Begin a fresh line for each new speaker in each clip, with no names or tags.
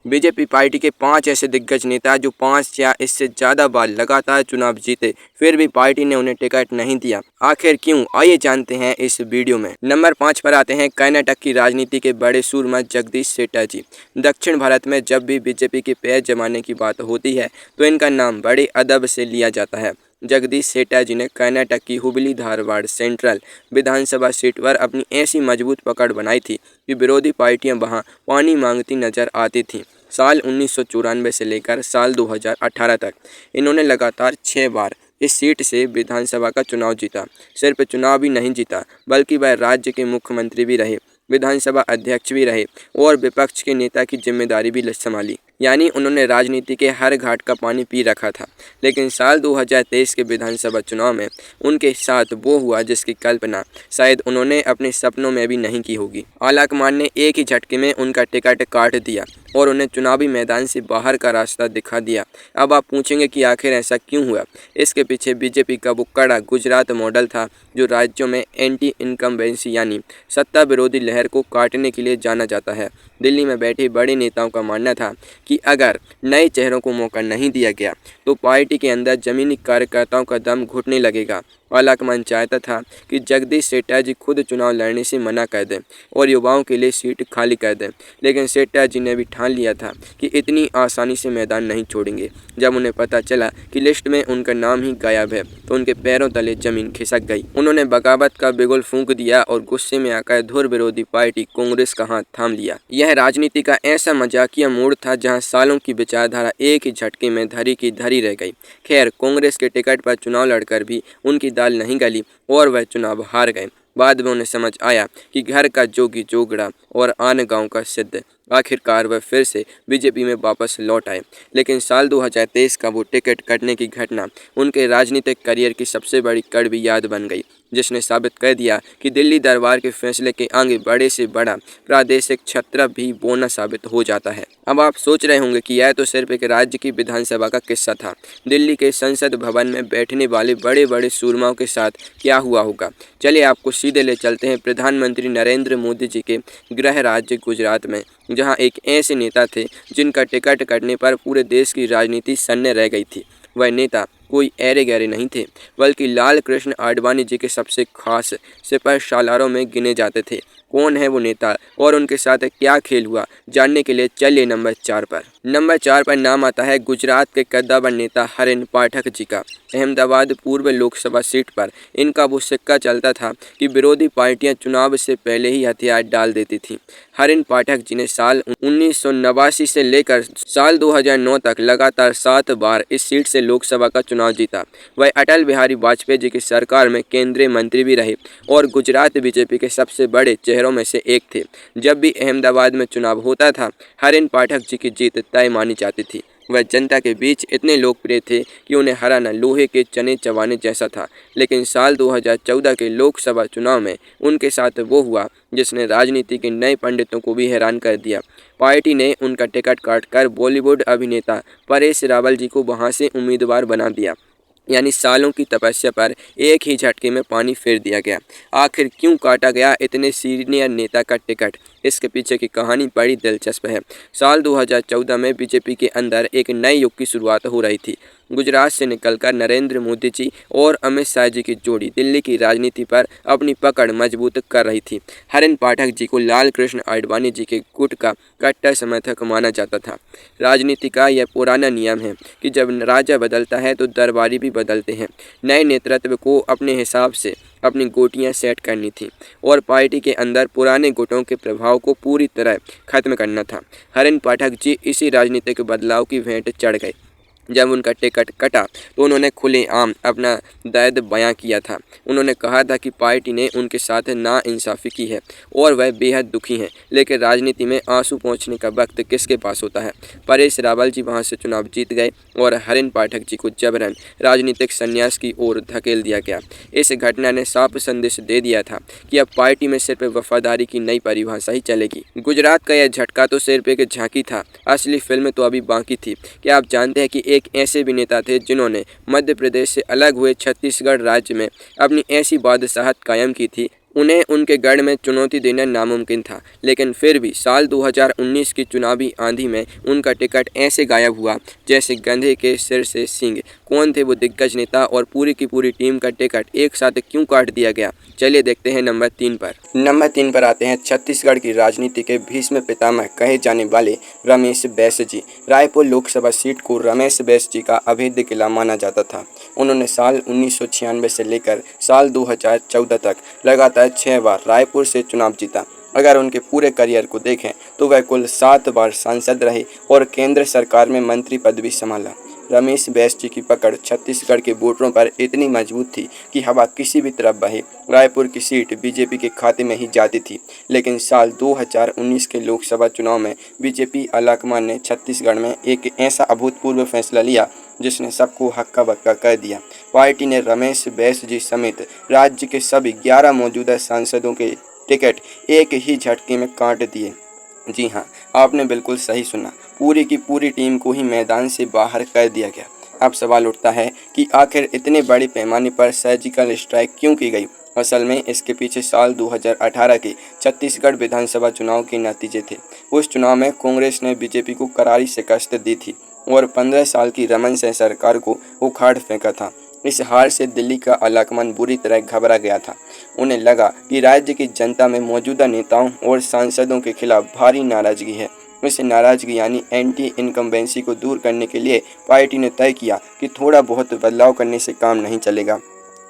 BJP party के 5 ऐसे दिग्गज नेता जो 5 या इससे ज़्यादा बार लगातार चुनाव जीते, फिर भी पार्टी ने उन्हें टिकट नहीं दिया। आखिर क्यों? आइए जानते हैं इस वीडियो में। नंबर 5 पर आते हैं कर्नाटक की राजनीति के बड़े सूरमा जगदीश शेट्टर जी। दक्षिण भारत में जब भी बीजेपी के पैर जमाने की बात होती है तो इनका नाम बड़े अदब से लिया जाता है। जगदीश शेट्टर जी ने कर्नाटक की हुबली धारवाड़ सेंट्रल विधानसभा सीट पर अपनी ऐसी मजबूत पकड़ बनाई थी कि विरोधी पार्टियां वहां पानी मांगती नजर आती थीं। साल 1994 से लेकर साल 2018 तक इन्होंने लगातार 6 बार इस सीट से विधानसभा का चुनाव जीता। सिर्फ चुनाव ही नहीं जीता बल्कि वह राज्य के मुख्यमंत्री भी रहे, विधानसभा अध्यक्ष भी रहे और विपक्ष के नेता की जिम्मेदारी भी संभाली। यानी उन्होंने राजनीति के हर घाट का पानी पी रखा था। लेकिन साल 2023 के विधानसभा चुनाव में उनके साथ वो हुआ जिसकी कल्पना शायद उन्होंने अपने सपनों में भी नहीं की होगी। आलाकमान ने एक ही झटके में उनका टिकट काट दिया और उन्हें चुनावी मैदान से बाहर का रास्ता दिखा दिया। अब आप पूछेंगे कि आखिर ऐसा क्यों हुआ? इसके पीछे बीजेपी का वो कड़ा गुजरात मॉडल था जो राज्यों में एंटी इनकम्बेंसी यानी सत्ता विरोधी लहर को काटने के लिए जाना जाता है। दिल्ली में बैठे बड़े नेताओं का मानना था कि अगर नए चेहरों को मौका नहीं दिया गया तो पार्टी के अंदर जमीनी कार्यकर्ताओं का दम घुटने लगेगा। आलाकमान चाहता था कि जगदीश शेट्टर जी खुद चुनाव लड़ने से मना कर दें और युवाओं के लिए सीट खाली कर दें। लेकिन शेट्टर जी ने भी ठान लिया था कि इतनी आसानी से मैदान नहीं छोड़ेंगे। जब उन्हें पता चला कि लिस्ट में उनका नाम ही गायब है तो उनके पैरों तले जमीन खिसक गई। उन्होंने बगावत का बिगुल फूंक दिया और गुस्से में आकर धुर विरोधी पार्टी कांग्रेस का हाथ थाम लिया। यह राजनीति का ऐसा मजाकिया मोड़ था जहां सालों की विचारधारा एक ही झटके में धरी की धरी रह गई। खैर, कांग्रेस के टिकट पर चुनाव लड़कर भी उनकी दाल नहीं गली और वह चुनाव हार गए। बाद में उन्हें समझ आया कि घर का जोगी जोगड़ा और आन गांव का सिद्ध। आखिरकार वह फिर से बीजेपी में वापस लौट आए। लेकिन साल 2023 का वो टिकट कटने की घटना उनके राजनीतिक करियर की सबसे बड़ी कड़वी याद बन गई, जिसने साबित कर दिया कि दिल्ली दरबार के फैसले के आगे बड़े से बड़ा प्रादेशिक छत्र भी बोना साबित हो जाता है। अब आप सोच रहे होंगे कि यह तो सिर्फ एक राज्य की विधानसभा का किस्सा था। दिल्ली के संसद भवन में बैठने वाले बड़े बड़े सूरमाओं के साथ क्या हुआ होगा? चलिए आपको सीधे ले चलते हैं प्रधानमंत्री नरेंद्र मोदी जी के गृह राज्य गुजरात में, जहां एक ऐसे नेता थे जिनका टिकट कटने पर पूरे देश की राजनीति सन्न रह गई थी। वह नेता कोई ऐरे गहरे नहीं थे बल्कि लाल कृष्ण आडवाणी जी के सबसे खास सिपहसालारों में गिने जाते थे। कौन है वो नेता और उनके साथ क्या खेल हुआ, जानने के लिए चलिए नंबर 4 पर। नंबर 4 पर नाम आता है गुजरात के कद्दावर नेता हरिन पाठक जी का। अहमदाबाद पूर्व लोकसभा सीट पर इनका वो सिक्का चलता था कि विरोधी पार्टियां चुनाव से पहले ही हथियार डाल देती थीं। हरिन पाठक जी ने साल 1989 से लेकर साल 2009 तक लगातार 7 बार इस सीट से लोकसभा का चुनाव जीता। वह अटल बिहारी वाजपेयी जी की सरकार में केंद्रीय मंत्री भी रहे और गुजरात बीजेपी के सबसे बड़े चेहरों में से एक थे। जब भी अहमदाबाद में चुनाव होता था, हरिन पाठक जी की जीत तय मानी जाती थी। वह जनता के बीच इतने लोकप्रिय थे कि उन्हें हराना लोहे के चने चबाने जैसा था। लेकिन साल 2014 के लोकसभा चुनाव में उनके साथ वो हुआ जिसने राजनीति के नए पंडितों को भी हैरान कर दिया। पार्टी ने उनका टिकट काटकर बॉलीवुड अभिनेता परेश रावल जी को वहां से उम्मीदवार बना दिया। यानी सालों की तपस्या पर एक ही झटके में पानी फेर दिया गया। आखिर क्यों काटा गया इतने सीनियर नेता का टिकट? इसके पीछे की कहानी बड़ी दिलचस्प है। साल 2014 में बीजेपी के अंदर एक नए युग की शुरुआत हो रही थी। गुजरात से निकलकर नरेंद्र मोदी जी और अमित शाह जी की जोड़ी दिल्ली की राजनीति पर अपनी पकड़ मजबूत कर रही थी। हरिन पाठक जी को लाल कृष्ण आडवाणी जी के गुट का कट्टर समर्थक माना जाता था। राजनीति का यह पुराना नियम है कि जब राजा बदलता है तो दरबारी भी बदलते हैं। नए नेतृत्व को अपने हिसाब से अपनी गोटियां सेट करनी थी और पार्टी के अंदर पुराने गुटों के प्रभाव को पूरी तरह खत्म करना था। हरिन पाठक जी इसी राजनीतिक बदलाव की भेंट चढ़ गए। जब उनका टिकट कटा तो उन्होंने खुलेआम अपना दर्द बयां किया था। उन्होंने कहा था कि पार्टी ने उनके साथ नाइंसाफ़ी की है और वह बेहद दुखी हैं। लेकिन राजनीति में आंसू पोंछने का वक्त किसके पास होता है? परेश रावल जी वहां से चुनाव जीत गए और हरिन पाठक जी को जबरन राजनीतिक संन्यास की ओर धकेल दिया गया। इस घटना ने साफ संदेश दे दिया था कि अब पार्टी में सिर्फ वफादारी की नई परिभाषा ही चलेगी। गुजरात का यह झटका तो सिर्फ एक झांकी था, असली फिल्म तो अभी बाकी थी। क्या आप जानते हैं कि एक ऐसे भी नेता थे जिन्होंने मध्य प्रदेश से अलग हुए छत्तीसगढ़ राज्य में अपनी ऐसी बादशाहत कायम की थी उन्हें उनके गढ़ में चुनौती देना नामुमकिन था, लेकिन फिर भी साल 2019 की चुनावी आंधी में उनका टिकट ऐसे गायब हुआ जैसे गधे के सिर से सींग। कौन थे वो दिग्गज नेता और पूरी की पूरी टीम का टिकट एक साथ क्यों काट दिया गया? चलिए देखते हैं नंबर 3 पर। नंबर 3 पर आते हैं छत्तीसगढ़ की राजनीति के भीष्म पितामह कहे जाने वाले रमेश बैस जी। रायपुर लोकसभा सीट को रमेश बैस जी का अभेद्य किला माना जाता था। उन्होंने साल 1996 से लेकर साल 2014 तक लगातार 6 बार रायपुर से चुनाव जीता। अगर उनके पूरे करियर को देखें तो वह कुल 7 बार सांसद रहे और केंद्र सरकार में मंत्री पद भी संभाला। रमेश बैस जी की पकड़ छत्तीसगढ़ के वोटरों पर इतनी मजबूत थी कि हवा किसी भी तरफ बहे रायपुर की सीट बीजेपी के खाते में ही जाती थी। लेकिन साल 2019 के लोकसभा चुनाव में बीजेपी आलाकमान ने छत्तीसगढ़ में एक ऐसा अभूतपूर्व फैसला लिया जिसने सबको हक्का बक्का कर दिया। पार्टी ने रमेश बैस जी समेत राज्य के सभी 11 मौजूदा सांसदों के टिकट एक ही झटके में काट दिए। जी हाँ, आपने बिल्कुल सही सुना, पूरी की पूरी टीम को ही मैदान से बाहर कर दिया गया। अब सवाल उठता है कि आखिर इतने बड़े पैमाने पर सर्जिकल स्ट्राइक क्यों की गई? असल में इसके पीछे साल 2018 के छत्तीसगढ़ विधानसभा चुनाव के नतीजे थे। उस चुनाव में कांग्रेस ने बीजेपी को करारी शिकस्त दी थी और 15 साल की रमन सिंह सरकार को उखाड़ फेंका था। इस हार से दिल्ली का आलाकमान बुरी तरह घबरा गया था। उन्हें लगा कि राज्य की जनता में मौजूदा नेताओं और सांसदों के खिलाफ भारी नाराजगी है। इस नाराजगी यानी एंटी इनकम्बेंसी को दूर करने के लिए पार्टी ने तय किया कि थोड़ा बहुत बदलाव करने से काम नहीं चलेगा,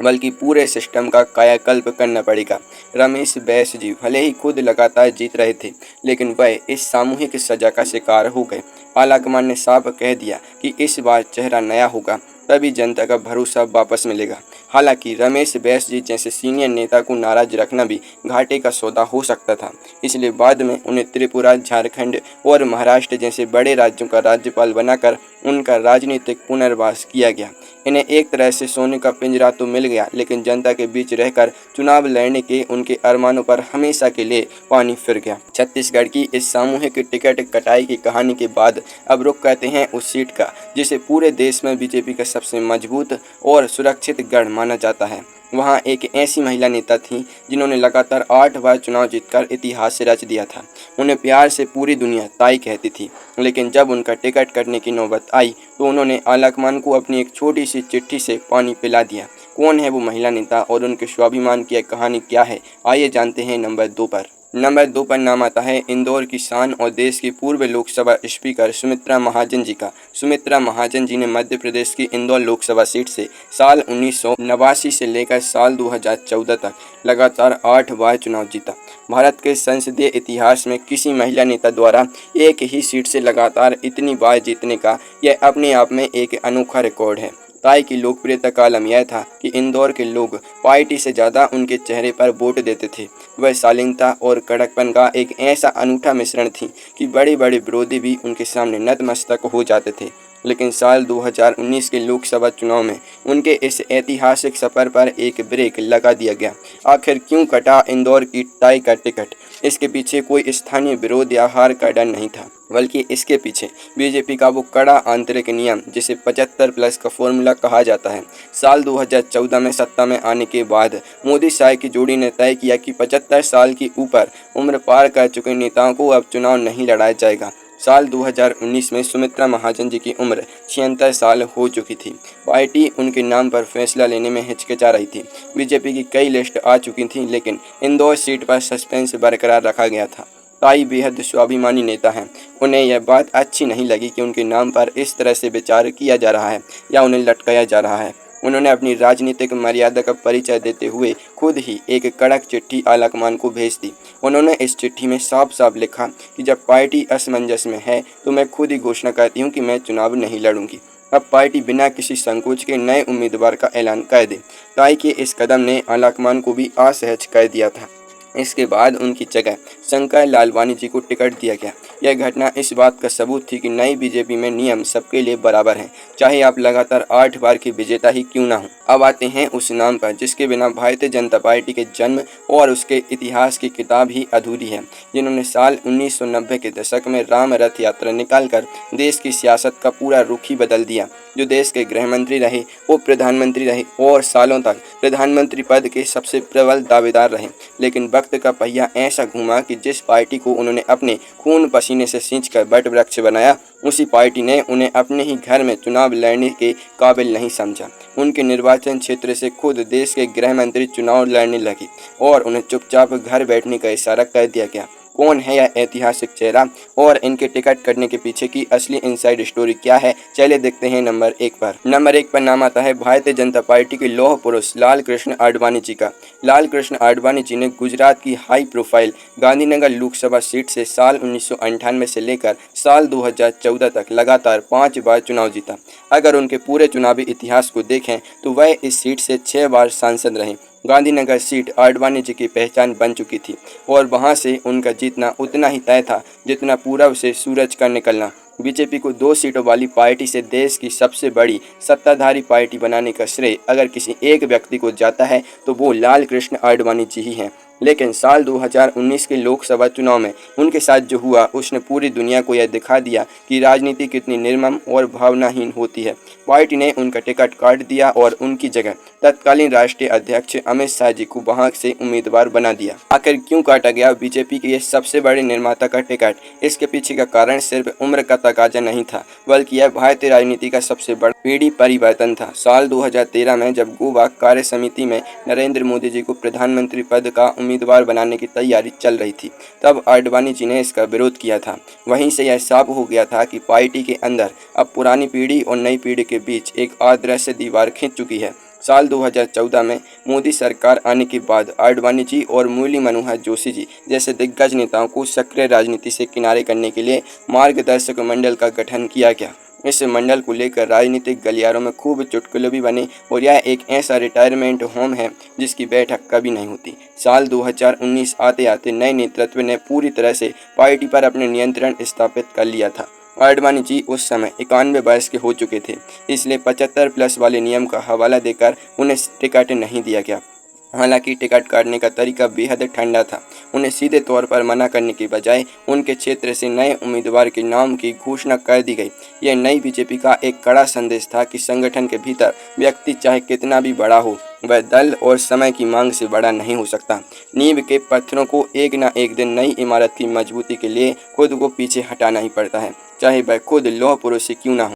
बल्कि पूरे सिस्टम का कायाकल्प करना पड़ेगा। रमेश बैस जी भले ही खुद लगातार जीत रहे थे, लेकिन वह इस सामूहिक सजा का शिकार हो गए। आलाकमान ने साफ कह दिया कि इस बार चेहरा नया होगा, तभी जनता का भरोसा वापस मिलेगा। हालांकि रमेश बैस जी जैसे सीनियर नेता को नाराज रखना भी घाटे का सौदा हो सकता था, इसलिए बाद में उन्हें त्रिपुरा, झारखंड और महाराष्ट्र जैसे बड़े राज्यों का राज्यपाल बनाकर उनका राजनीतिक पुनर्वास किया गया। इन्हें एक तरह से सोने का पिंजरा तो मिल गया, लेकिन जनता के बीच रहकर चुनाव लड़ने के उनके अरमानों पर हमेशा के लिए पानी फिर गया। छत्तीसगढ़ की इस सामूहिक टिकट कटाई की कहानी के बाद अब रुख करते हैं उस सीट का जिसे पूरे देश में बीजेपी का सबसे मजबूत और सुरक्षित गढ़ माना जाता है। वहाँ एक ऐसी महिला नेता थी जिन्होंने लगातार 8 बार चुनाव जीतकर इतिहास रच दिया था। उन्हें प्यार से पूरी दुनिया ताई कहती थी, लेकिन जब उनका टिकट कटने की नौबत आई तो उन्होंने आलाकमान को अपनी एक छोटी सी चिट्ठी से पानी पिला दिया। कौन है वो महिला नेता और उनके स्वाभिमान की कहानी क्या है? आइए जानते हैं नंबर 2 पर। नंबर 2 पर नाम आता है इंदौर की शान और देश की पूर्व लोकसभा स्पीकर सुमित्रा महाजन जी का। सुमित्रा महाजन जी ने मध्य प्रदेश की इंदौर लोकसभा सीट से साल 1989 से लेकर साल 2014 तक लगातार 8 बार चुनाव जीता। भारत के संसदीय इतिहास में किसी महिला नेता द्वारा एक ही सीट से लगातार इतनी बार जीतने का यह अपने आप में एक अनोखा रिकॉर्ड है। ताई की लोकप्रियता का आलम यह था कि इंदौर के लोग पार्टी से ज़्यादा उनके चेहरे पर वोट देते थे। वह शालीनता और कड़कपन का एक ऐसा अनूठा मिश्रण थी कि बड़े बड़े विरोधी भी उनके सामने नतमस्तक हो जाते थे। लेकिन साल 2019 के लोकसभा चुनाव में उनके इस ऐतिहासिक सफर पर एक ब्रेक लगा दिया गया। आखिर क्यों कटा इंदौर की ताई का टिकट? इसके पीछे कोई स्थानीय विरोध या हार का डर नहीं था, बल्कि इसके पीछे बीजेपी का वो कड़ा आंतरिक नियम जिसे 75+ का फॉर्मूला कहा जाता है। साल 2014 में सत्ता में आने के बाद मोदी शाह की जोड़ी ने तय किया कि 75 साल की ऊपर उम्र पार कर चुके नेताओं को अब चुनाव नहीं लड़ाया जाएगा। साल 2019 में सुमित्रा महाजन जी की उम्र 76 साल हो चुकी थी। पार्टी उनके नाम पर फैसला लेने में हिचकिचा रही थी। बीजेपी की कई लिस्ट आ चुकी थी, लेकिन इंदौर सीट पर सस्पेंस बरकरार रखा गया था। ताई बेहद स्वाभिमानी नेता हैं। उन्हें यह बात अच्छी नहीं लगी कि उनके नाम पर इस तरह से विचार किया जा रहा है या उन्हें लटकाया जा रहा है। उन्होंने अपनी राजनीतिक मर्यादा का परिचय देते हुए खुद ही एक कड़क चिट्ठी आलाकमान को भेज दी। उन्होंने इस चिट्ठी में साफ साफ लिखा कि जब पार्टी असमंजस में है तो मैं खुद ही घोषणा करती हूँ कि मैं चुनाव नहीं लड़ूंगी। अब पार्टी बिना किसी संकोच के नए उम्मीदवार का ऐलान कर दे। ताई के इस कदम ने आलाकमान को भी असहज कर दिया था। इसके बाद उनकी जगह शंकर लालवानी जी को टिकट दिया गया। यह घटना इस बात का सबूत थी कि नई बीजेपी में नियम सबके लिए बराबर हैं, चाहे आप लगातार 8 बार की विजेता ही क्यों ना हो। अब आते हैं उस नाम पर जिसके बिना भारतीय जनता पार्टी के जन्म और उसके इतिहास की किताब ही अधूरी है, जिन्होंने साल 1990 के दशक में राम रथ यात्रा निकालकर देश की सियासत का पूरा रुख ही बदल दिया। जो देश के गृह मंत्री रहे, वो प्रधानमंत्री रहे और सालों तक प्रधानमंत्री पद के सबसे प्रबल दावेदार रहे। लेकिन वक्त का पहिया ऐसा घूमा कि जिस पार्टी को उन्होंने अपने खून पसीने से सींचकर वट वृक्ष बनाया, उसी पार्टी ने उन्हें अपने ही घर में चुनाव लड़ने के काबिल नहीं समझा। उनके निर्वाचन क्षेत्र से खुद देश के गृह मंत्री चुनाव लड़ने लगे और उन्हें चुपचाप घर बैठने का इशारा कर दिया गया। कौन है यह ऐतिहासिक चेहरा और इनके टिकट कटने के पीछे की असली इनसाइड स्टोरी क्या है, चलिए देखते हैं नंबर 1 पर। नंबर 1 पर नाम आता है भारतीय जनता पार्टी के लौह पुरुष लाल कृष्ण आडवाणी जी का। लाल कृष्ण आडवाणी जी ने गुजरात की high profile Gandhinagar Lok Sabha seat से साल 1998 से लेकर साल 2014 तक लगातार 5 बार चुनाव जीता। अगर उनके पूरे चुनावी इतिहास को देखें तो वह इस सीट से 6 बार सांसद रहे। गांधीनगर सीट आडवाणी जी की पहचान बन चुकी थी और वहां से उनका जीतना उतना ही तय था जितना पूरब से सूरज का निकलना। बीजेपी को 2 सीटों वाली पार्टी से देश की सबसे बड़ी सत्ताधारी पार्टी बनाने का श्रेय अगर किसी एक व्यक्ति को जाता है तो वो लाल कृष्ण आडवाणी जी ही हैं। लेकिन साल 2019 के लोकसभा चुनाव में उनके साथ जो हुआ उसने पूरी दुनिया को यह दिखा दिया कि राजनीति कितनी निर्मम और भावनाहीन होती है। पार्टी ने उनका टिकट काट दिया और उनकी जगह तत्कालीन राष्ट्रीय अध्यक्ष अमित शाह जी को वहां से उम्मीदवार बना दिया। आखिर क्यों काटा गया बीजेपी के ये सबसे बड़े निर्माता का टिकट? इसके पीछे का कारण सिर्फ उम्र का तकाजा नहीं था, बल्कि यह भारतीय राजनीति का सबसे बड़ा पीढ़ी परिवर्तन था। साल 2013 में जब गोवा कार्य समिति में नरेंद्र मोदी जी को प्रधानमंत्री पद का उम्मीदवार बनाने की तैयारी चल रही थी, तब आडवाणी जी ने इसका विरोध किया था। वहीं से यह साफ हो गया था कि पार्टी के अंदर अब पुरानी पीढ़ी और नई पीढ़ी के बीच एक अदृश्य दीवार खिंच चुकी है। साल 2014 में मोदी सरकार आने के बाद आडवाणी जी और मुरली मनोहर जोशी जी जैसे दिग्गज नेताओं को सक्रिय राजनीति से किनारे करने के लिए मार्गदर्शक मंडल का गठन किया गया। इस मंडल को लेकर राजनीतिक गलियारों में खूब चुटकुले भी बने और यह एक ऐसा रिटायरमेंट होम है जिसकी बैठक कभी नहीं होती। साल 2019 आते आते नए नेतृत्व ने पूरी तरह से पार्टी पर अपने नियंत्रण स्थापित कर लिया था। आडवाणी जी उस समय 91 वर्ष के हो चुके थे, इसलिए 75+ वाले नियम का हवाला देकर उन्हें टिकट नहीं दिया गया। हालांकि टिकट काटने का तरीका बेहद ठंडा था। उन्हें सीधे तौर पर मना करने के बजाय उनके क्षेत्र से नए उम्मीदवार के नाम की घोषणा कर दी गई। यह नई बीजेपी का एक कड़ा संदेश था कि संगठन के भीतर व्यक्ति चाहे कितना भी बड़ा हो, वह दल और समय की मांग से बड़ा नहीं हो सकता। नींव के पत्थरों को एक न एक दिन नई इमारत की मजबूती के लिए खुद को पीछे हटाना ही पड़ता है, चाहे वह खुद लौह पुरुष से क्यों ना हो।